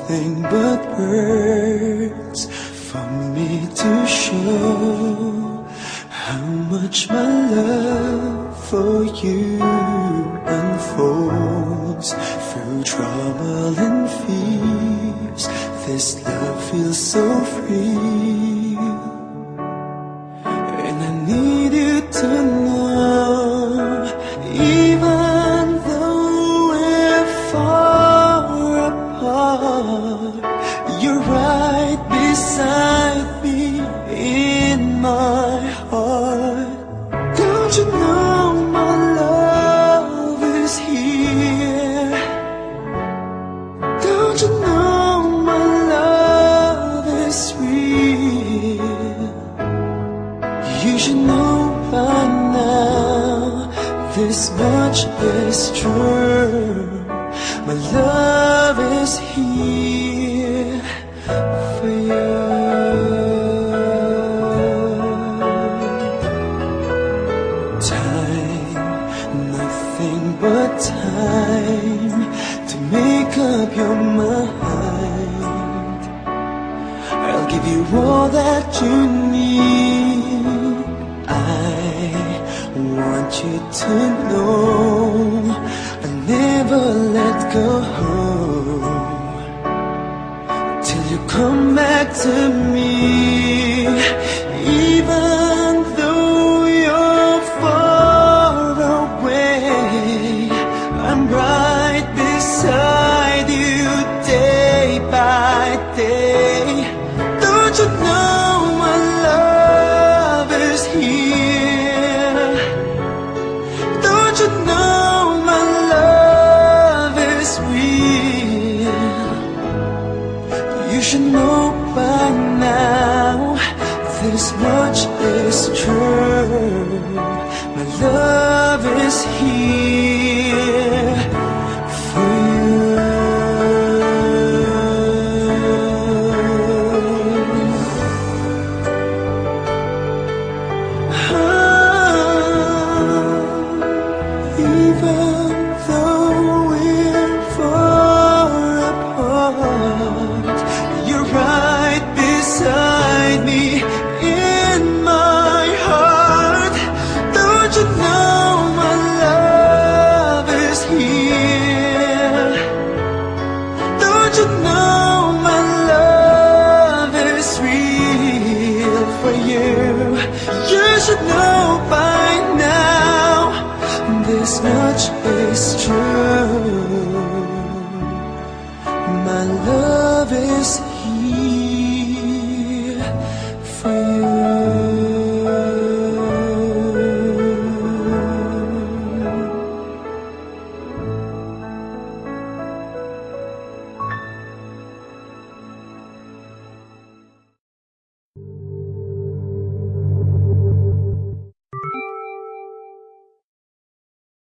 nothing but words for me to show how much my love for you unfolds through trouble and fears. This love feels so free, and I need you to know, even though we're far apart, you're right beside me in my heart. Don't you know my love is here? Don't you know my love is real? You should know by now, this much is true. My love is here for you. Time, nothing but time to make up your mind. I'll give you all that you need. I want you to know I never let go till you come back to me. Even though you're far away, I'm right beside you day by day. Don't you know my love is here? Don't you know my love is real? You should know by now, this much is true. My love is here for you. Even